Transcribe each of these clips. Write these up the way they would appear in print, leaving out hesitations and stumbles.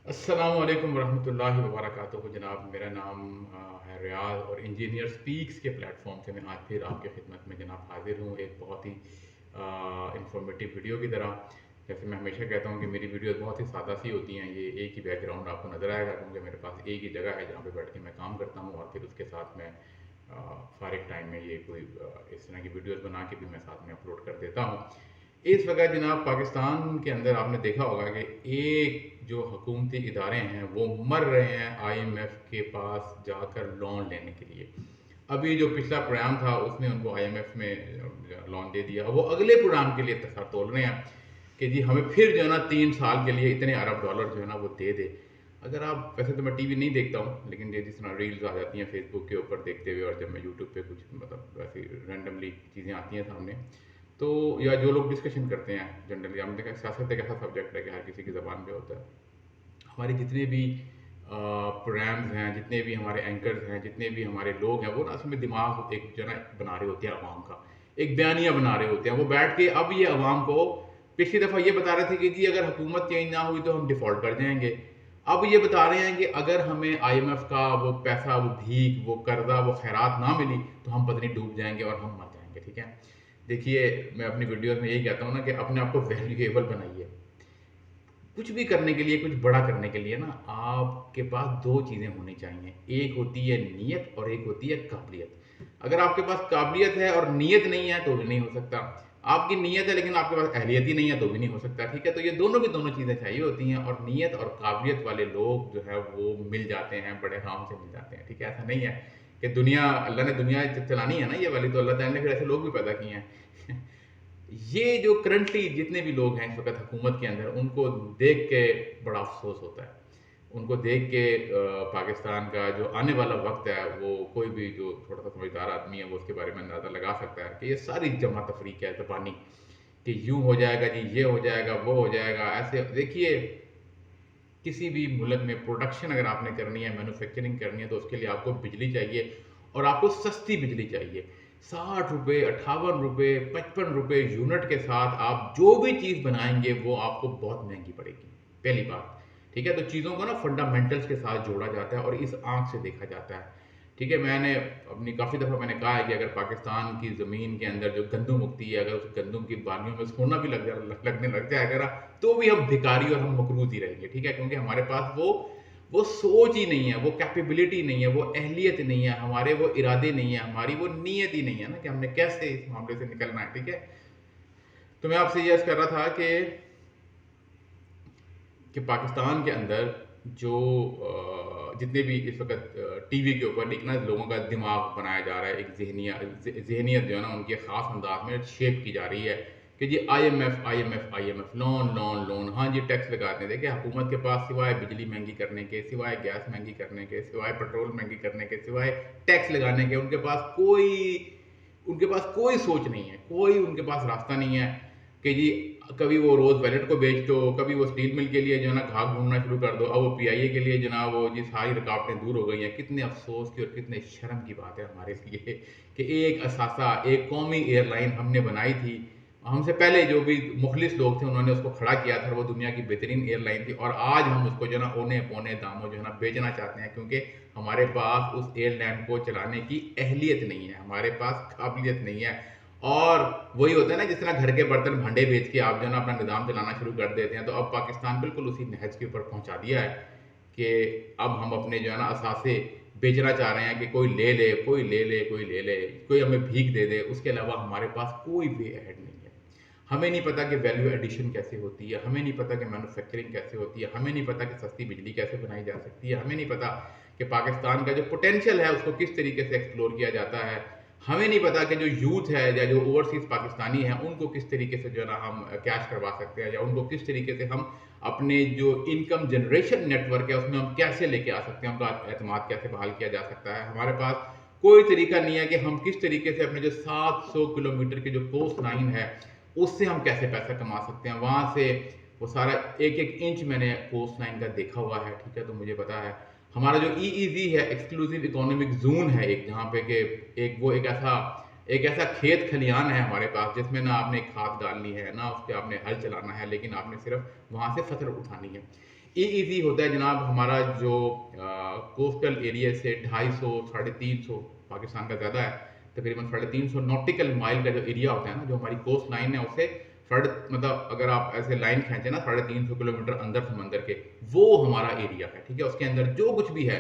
अस्सलाम वालेकुम रहमतुल्लाहि व बरकातुहू। जनाब, मेरा नाम है रियाज और इंजीनियर स्पीक्स के प्लेटफॉर्म से मैं आज फिर आपकी खिदमत में जनाब हाजिर हूँ, एक बहुत ही इंफॉर्मेटिव वीडियो की तरह। जैसे मैं हमेशा कहता हूँ कि मेरी वीडियोस बहुत ही सादा सी होती हैं। ये एक ही बैकग्राउंड आपको नज़र आएगा क्योंकि मेरे पास एक ही जगह है जहाँ पे बैठ के मैं काम करता हूँ, और फिर उसके साथ मैं फारिग टाइम में ये कोई इस तरह की वीडियोस बना के भी मैं साथ में अपलोड कर देता हूँ। इस वक्त जनाब पाकिस्तान के अंदर आपने देखा होगा कि एक जो हुकूमती इदारे हैं वो मर रहे हैं आईएमएफ के पास जाकर लोन लेने के लिए। अभी जो पिछला प्रोग्राम था उसने उनको आईएमएफ में लोन दे दिया, वो अगले प्रोग्राम के लिए सर तोल रहे हैं कि जी हमें फिर जो है ना 3 साल के लिए इतने अरब डॉलर जो है ना वो दे दे। अगर आप, वैसे तो मैं टीवी नहीं देखता हूँ, लेकिन ये जिस तरह रील्स आ जाती हैं फेसबुक के ऊपर देखते हुए, और जब मैं यूट्यूब पे कुछ मतलब वैसे रैंडमली चीज़ें आती हैं सामने, तो या जो लोग डिस्कशन करते हैं जनरली, हमने देखा सियासत एक ऐसा सब्जेक्ट है कि हर किसी की ज़बान पे होता है। हमारे जितने भी प्रोग्राम्स हैं, जितने भी हमारे एंकर्स हैं, जितने भी हमारे लोग हैं, वो ना उसमें दिमाग एक जो ना बना रहे होते हैं अवाम का, एक बयानिया बना रहे होते हैं वो बैठ के। अब ये अवाम को पिछली दफ़ा ये बता रहे थे कि जी अगर हुकूमत चेंज ना हुई तो हम डिफ़ॉल्ट कर जाएंगे। अब ये बता रहे हैं कि अगर हमें आईएमएफ का वो पैसा, वो भीख, वो कर्जा, वो खैरात ना मिली तो हम पता नहीं डूब जाएंगे और हम मर जाएंगे। ठीक है, देखिए, मैं अपनी वीडियोस में यही कहता हूँ ना कि अपने आप को वैल्यूएबल बनाइए। कुछ भी करने के लिए, कुछ बड़ा करने के लिए ना आपके पास दो चीज़ें होनी चाहिए, एक होती है नीयत और एक होती है काबिलियत। अगर आपके पास काबिलियत है और नीयत नहीं है तो भी नहीं हो सकता। आपकी नीयत है लेकिन आपके पास अहलियत ही नहीं है तो भी नहीं हो सकता। ठीक है, तो ये दोनों की दोनों चीज़ें चाहिए होती हैं, और नीयत और काबिलियत वाले लोग जो है वो मिल जाते हैं, बड़े आराम से मिल जाते हैं। ठीक है, ऐसा नहीं है कि दुनिया, अल्लाह ने दुनिया चलानी है ना ये वाली, तो अल्लाह ताला ने फिर ऐसे लोग भी पैदा किए हैं। ये जो करंटली जितने भी लोग हैं इस वक्त हुकूमत के अंदर, उनको देख के बड़ा अफसोस होता है। उनको देख के पाकिस्तान का जो आने वाला वक्त है, वो कोई भी जो थोड़ा सा समझदार आदमी है वो उसके बारे में अंदाज़ा लगा सकता है कि ये सारी जमा तफरीक है ज़बानी, कि यूं हो जाएगा जी, ये हो जाएगा, वो हो जाएगा। ऐसे देखिए, किसी भी मुल्क में प्रोडक्शन अगर आपने करनी है, मैन्युफैक्चरिंग करनी है, तो उसके लिए आपको बिजली चाहिए, और आपको सस्ती बिजली चाहिए। 60 रुपये, 58 रुपये, 55 रुपये यूनिट के साथ आप जो भी चीज़ बनाएंगे वो आपको बहुत महंगी पड़ेगी, पहली बात। ठीक है, तो चीज़ों को ना फंडामेंटल्स के साथ जोड़ा जाता है और इस आंख से देखा जाता है। ठीक है, मैंने अपनी काफ़ी दफ़ा मैंने कहा है कि अगर पाकिस्तान की ज़मीन के अंदर जो गंदम उगती है, अगर उस गंदम की बालियों में सोना भी लगने लग जाएगा ना, तो भी हम भिखारी और हम मकरूज ही रहेंगे। ठीक है, क्योंकि हमारे पास वो सोच ही नहीं है, वो कैपेबिलिटी नहीं है, वो अहलियत नहीं है, हमारे वो इरादे नहीं है, हमारी वो नीयत ही नहीं है ना कि हमने कैसे इस मामले से निकलना है। ठीक है, तो मैं आपसे ये अर्ज कर रहा था कि पाकिस्तान के अंदर जो जितने भी इस वक्त टीवी के ऊपर एक ना लोगों का दिमाग बनाया जा रहा है, एक जहनियत जो है ना उनके ख़ास अंदाज में शेप की जा रही है कि जी IMF IMF IMF, loan loan loan. हाँ जी, टैक्स लगाते हैं। देखिए, हुकूमत के पास सिवाय बिजली महंगी करने के, सिवाय गैस महंगी करने के, सिवाय पेट्रोल महंगी करने के, सिवाय टैक्स लगाने के, उनके पास कोई सोच नहीं है, कोई उनके पास रास्ता नहीं है कि जी कभी वो रोज़ वैलेट को बेच दो, कभी वो स्टील मिल के लिए जो है ना घाक ढूंढना शुरू कर दो, अब वो पीआईए के लिए जो ना वो जी सारी रुकावटें दूर हो गई हैं। कितने अफसोस की और कितने शर्म की बात है हमारे लिए कि एक असासा, एक कौमी एयरलाइन हमने बनाई थी, हमसे पहले जो भी मुखलिस लोग थे उन्होंने उसको खड़ा किया था, वो दुनिया की बेहतरीन एयरलाइन थी, और आज हम उसको जो है ना औने पौने दामों जो है ना बेचना चाहते हैं, क्योंकि हमारे पास उस एयरलाइन को चलाने की अहलियत नहीं है, हमारे पास काबिलियत नहीं है। और वही होता है ना, जिस तरह घर के बर्तन भांडे बेच के आप जो है ना अपना निज़ाम चलाना शुरू कर देते हैं, तो अब पाकिस्तान बिल्कुल उसी नहज के ऊपर पहुंचा दिया है कि अब हम अपने जो है ना असासे बेचना चाह रहे हैं कि कोई ले ले, कोई ले ले, कोई ले ले, कोई हमें भीख दे दे, उसके अलावा हमारे पास कोई वे अहेड नहीं है। हमें नहीं पता कि वैल्यू एडिशन कैसे होती है, हमें नहीं पता कि मैन्युफैक्चरिंग कैसे होती है, हमें नहीं पता कि सस्ती बिजली कैसे बनाई जा सकती है, हमें नहीं पता कि पाकिस्तान का जो पोटेंशियल है उसको किस तरीके से एक्सप्लोर किया जाता है, हमें नहीं पता कि जो यूथ है या जो ओवरसीज पाकिस्तानी है उनको किस तरीके से जो है ना हम कैश करवा सकते हैं, या उनको किस तरीके से हम अपने जो इनकम जनरेशन नेटवर्क है उसमें हम कैसे लेके आ सकते हैं, उनका एतमाद कैसे बहाल किया जा सकता है। हमारे पास कोई तरीका नहीं है कि हम किस तरीके से अपने जो 700 किलोमीटर की जो कोस्ट लाइन है उससे हम कैसे पैसा कमा सकते हैं, वहाँ से वो सारा एक एक इंच मैंने कोस्ट लाइन का देखा हुआ है। ठीक है, तो मुझे पता है हमारा जो ईईजी है, एक्सक्लूसिव इकोनॉमिक जोन है एक, जहाँ पे कि एक ऐसा खेत खलियान है हमारे पास जिसमें ना आपने खाद डालनी है, ना उस पर आपने हल चलाना है, लेकिन आपने सिर्फ वहाँ से फसल उठानी है। ईईजी होता है जनाब हमारा जो कोस्टल एरिया से 250 350 पाकिस्तान का ज़्यादा है, तकरीबन 350 नॉटिकल माइल का जो एरिया होता है ना, जो हमारी कोस्ट लाइन है उससे मतलब अगर आप ऐसे लाइन खींचे ना 350 किलोमीटर अंदर समंदर के, वो हमारा एरिया है। ठीक है, उसके अंदर जो कुछ भी है,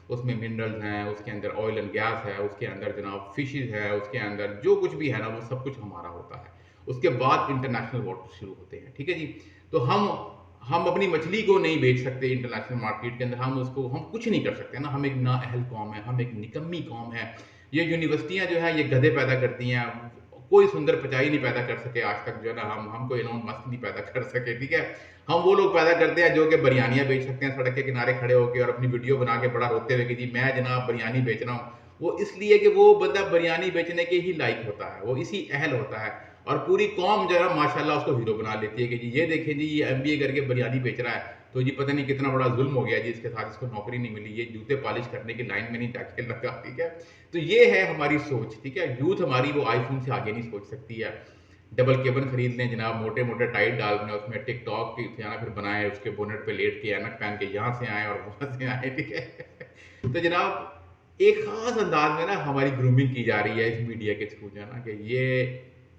उसमें मिनरल्स हैं, उसके अंदर ऑयल एंड गैस है, उसके अंदर जनाब फिशेज है, उसके अंदर जो कुछ भी है ना वो सब कुछ हमारा होता है। उसके बाद इंटरनेशनल वाटर शुरू होते हैं। ठीक है जी, तो हम अपनी मछली को नहीं बेच सकते इंटरनेशनल मार्केट के अंदर, हम कुछ नहीं कर सकते ना, हम एक नाअहल कौम है, हम एक निकम्मी कौम है। ये यूनिवर्सिटियां जो है ये गधे पैदा करती हैं, कोई सुंदर पचाई नहीं पैदा कर सके आज तक, जो है ना हम कोई इलोन मस्क नहीं पैदा कर सके। ठीक है, हम वो लोग पैदा करते हैं जो कि बिरयानियां बेच सकते हैं सड़क के किनारे खड़े होकर और अपनी वीडियो बना के बड़ा रोते हुए कि जी मैं जनाब बिरयानी बेच रहा हूँ। वो इसलिए कि वो बंदा बिरयानी बेचने के ही लायक होता है, वो इसी अहल होता है, और पूरी कौम जो है माशाल्लाह उसको हीरो बना लेती है कि जी ये देखें जी ये एमबीए करके बिरयानी बेच रहा है, तो जी पता नहीं कितना बड़ा जुल्म हो गया जी इसके साथ, इसको नौकरी नहीं मिली, ये जूते पॉलिश करने की लाइन में नहीं जाके लगा। ठीक है, तो ये है हमारी सोच। ठीक है, यूथ हमारी वो आईफोन से आगे नहीं सोच सकती है। डबल केबल खरीद लें जनाब, मोटे मोटे टाइट डाल दें उसमें, टिकटॉक की जाना फिर बनाए, उसके बोनेट पे लेट के ऐनक पहन के यहाँ से आए और वहाँ से आए। ठीक है तो जनाब एक खास अंदाज में ना हमारी ग्रूमिंग की जा रही है इस मीडिया के थ्रू, जो है ना कि ये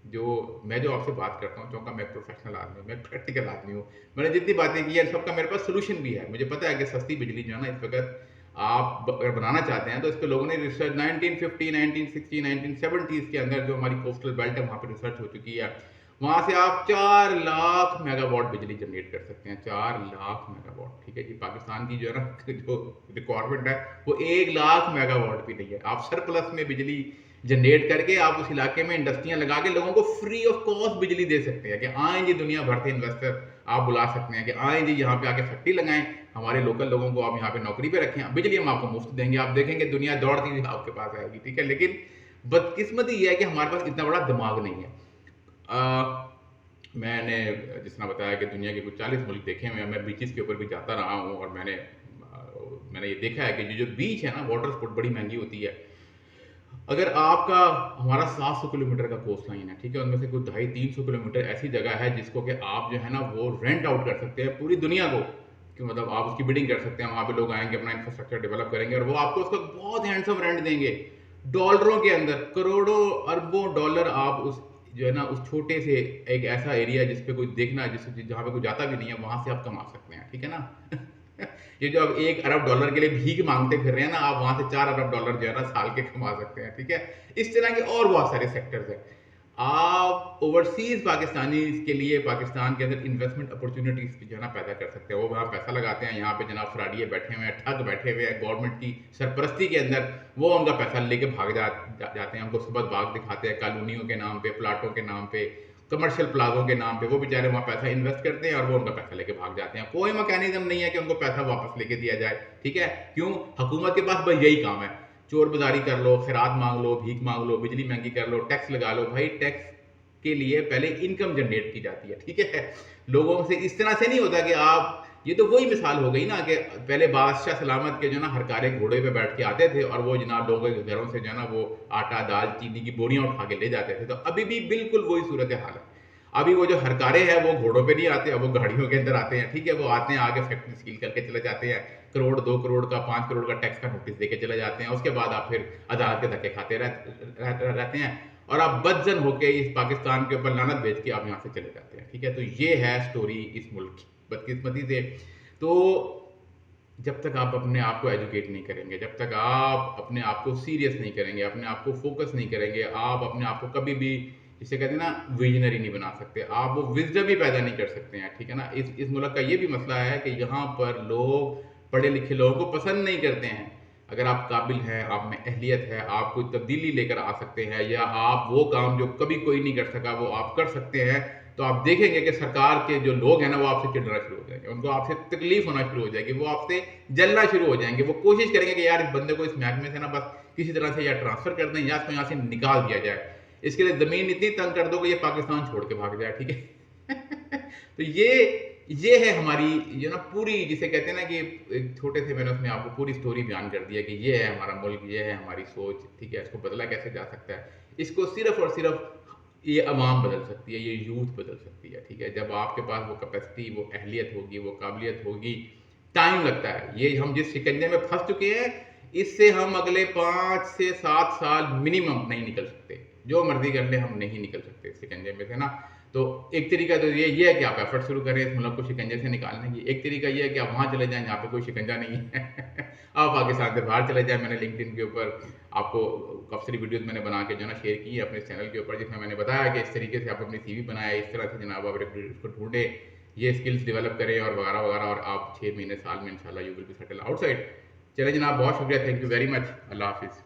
जो आपसे बात करता हूँ, चूंकि मैं प्रोफेशनल आदमी हूँ, मैं प्रैक्टिकल आदमी हूँ, मैंने जितनी बातें की है सबका मेरे पास सोल्यूशन भी है। मुझे पता है कि सस्ती बिजली जो है ना इस वक्त आप अगर बनाना चाहते हैं तो इस पर लोगों ने रिसर्च 1950 1960 1970 के अंदर जो हमारी कोस्टल बेल्ट है वहाँ पर रिसर्च हो चुकी है। वहाँ से आप 4 लाख मेगावाट बिजली जनरेट कर सकते हैं, 4 लाख मेगावाट। ठीक है जी, पाकिस्तान की जो है ना जो रिक्वायरमेंट है वो 1 लाख मेगावाट भी नहीं है। आप सरप्लस में बिजली जनरेट करके आप उस इलाके में इंडस्ट्रियां लगा के लोगों को फ्री ऑफ कॉस्ट बिजली दे सकते हैं कि आए जी दुनिया भर से इन्वेस्टर आप बुला सकते हैं कि आए जी यहाँ पे आके फैक्ट्री लगाएं, हमारे लोकल लोगों को आप यहाँ पे नौकरी पे रखें, बिजली हम आपको मुफ्त देंगे, आप देखेंगे दुनिया दौड़ती हुई आपके पास आएगी। ठीक है, लेकिन बदकिस्मती ये है कि हमारे पास इतना बड़ा दिमाग नहीं है। मैंने जिस तरह बताया कि दुनिया के कुछ 40 मुल्क देखे हुए हैं, मैं बीचेस के ऊपर भी जाता रहा हूँ और मैंने ये देखा है कि जो बीच है ना, वाटर स्पोर्ट बड़ी महंगी होती है। अगर आपका हमारा 700 किलोमीटर का कोस्ट लाइन है, ठीक है, उनमें से कुछ 250-300 किलोमीटर ऐसी जगह है जिसको कि आप जो है ना वो रेंट आउट कर सकते हैं पूरी दुनिया को, कि मतलब आप उसकी बिडिंग कर सकते हैं, वहाँ पे लोग आएंगे, अपना इंफ्रास्ट्रक्चर डेवलप करेंगे और वो आपको उसका बहुत हैंडसम रेंट देंगे डॉलरों के अंदर, करोड़ों अरबों डॉलर। आप उस जो है ना उस छोटे से एक ऐसा एरिया जिस पे कोई देखना, जहाँ पे कोई जाता भी नहीं है, वहां से आप कमा सकते हैं। ठीक है ना ये जो अब 1 अरब डॉलर के लिए भीख मांगते फिर रहे हैं ना, आप वहां से 4 अरब डॉलर जो है ना साल के कमा सकते हैं। ठीक है, इस तरह के और बहुत सारे सेक्टर्स हैं। आप ओवरसीज पाकिस्तानी के लिए पाकिस्तान के अंदर इन्वेस्टमेंट अपॉर्चुनिटीज जो है ना पैदा कर सकते हैं। वो वहाँ पैसा लगाते हैं, यहाँ पे जनाब फ्राडिये बैठे हुए हैं, ठग बैठे हुए हैं गवर्नमेंट की सरपरस्ती के अंदर, वो उनका पैसा लेके भाग जाते हैं, उनको सुबह बाग दिखाते हैं कॉलोनियों के नाम पे, प्लाटों के नाम पे, कमर्शियल प्लाजों के नाम पे, वो बेचारे वहाँ पैसा इन्वेस्ट करते हैं और वो उनका पैसा लेके भाग जाते हैं। कोई मैकेनिज्म नहीं है कि उनको पैसा वापस लेके दिया जाए। ठीक है, क्यों? हुकूमत के पास बस यही काम है, चोर बाजारी कर लो, खैरात मांग लो, भीख मांग लो, बिजली महंगी कर लो, टैक्स लगा लो। भाई टैक्स के लिए पहले इनकम जनरेट की जाती है। ठीक है, लोगों से इस तरह से नहीं होता कि आप, ये तो वही मिसाल हो गई ना कि पहले बादशाह सलामत के जो ना हरकारे घोड़े पे बैठ के आते थे और वो जनाब लोगों के घरों से जो है ना वो आटा दाल चीनी की बोरियां उठा के ले जाते थे। तो अभी भी बिल्कुल वही सूरत हाल है। अभी वो जो हरकारे हैं वो घोड़ों पे नहीं आते, अब वो गाड़ियों के अंदर आते हैं। ठीक है, वो आते हैं, आगे फैक्ट्री सील करके चले जाते हैं, करोड़ 2 करोड़ का 5 करोड़ का टैक्स का नोटिस देके चले जाते हैं। उसके बाद आप फिर अदालत के धक्के खाते रहते हैं और आप बदजन होके इस पाकिस्तान के ऊपर लानत भेज के आप यहाँ से चले जाते हैं। ठीक है, तो ये है स्टोरी इस मुल्क की बदकिस्मती से। तो जब तक आप अपने आप को एजुकेट नहीं करेंगे, जब तक आप अपने आप को सीरियस नहीं करेंगे, अपने आप को फोकस नहीं करेंगे, आप अपने आप को कभी भी, जिसे कहते हैं ना, विजनरी नहीं बना सकते, आप वो विजडम ही पैदा नहीं कर सकते हैं। ठीक है ना, इस मुल्क का ये भी मसला है कि यहाँ पर लोग पढ़े लिखे लोगों को पसंद नहीं करते हैं। अगर आप काबिल हैं, आप में अहलियत है, आप कोई तब्दीली लेकर आ सकते हैं, या आप वो काम जो कभी कोई नहीं कर सका वो आप कर सकते हैं, तो आप देखेंगे कि सरकार के जो लोग हैं ना वो आपसे चिढ़ना शुरू हो जाएंगे, उनको आपसे तकलीफ होना शुरू हो जाएगी, वो आपसे जलना शुरू हो जाएंगे। वो कोशिश करेंगे कि यार इस बंदे को इस महकमे से ना बस किसी तरह से या ट्रांसफर कर दें या इसको यहाँ से निकाल दिया जाए, इसके लिए जमीन इतनी तंग कर दो कि ये पाकिस्तान छोड़ के भाग जाए। ठीक है तो ये है हमारी ये ना पूरी, जिसे कहते हैं ना कि एक छोटे से मैंने उसमें आपको पूरी स्टोरी बयान कर दिया कि ये है हमारा मुल्क, ये है हमारी सोच। ठीक है, इसको बदला कैसे जा सकता है? इसको सिर्फ और सिर्फ ये अवाम बदल सकती है, ये यूथ बदल सकती है। ठीक है, जब आपके पास वो कैपेसिटी, वो अहलियत होगी, वो काबिलियत होगी, टाइम लगता है। ये हम जिस शिकंजे में फंस चुके हैं, इससे हम अगले 5 से 7 साल मिनिमम नहीं निकल सकते। जो मर्जी कर ले, हम नहीं निकल सकते इस शिकंजे में से ना। तो एक तरीका तो ये है कि आप एफर्ट शुरू करें इस मुल्क को शिकंजे से निकालने की। एक तरीका ये है कि आप वहाँ चले जाएं जहाँ पे कोई शिकंजा नहीं है आप पाकिस्तान से बाहर चले जाएं। मैंने लिंक्डइन के ऊपर आपको काफ़ी सारी वीडियोस मैंने बना के जो है ना शेयर की है अपने चैनल के ऊपर, जिसमें मैंने बताया कि इस तरीके से आप अपनी सीवी बनाए, इस तरह से जनाब आप उसको ढूंढें, ये स्किल्स डेवलप करें और वगैरह वगैरह, और आप 6 महीने साल में इंशाल्लाह you will be settle outside. चले जनाब, बहुत शुक्रिया, थैंक यू वेरी मच, अल्लाह हाफिज़।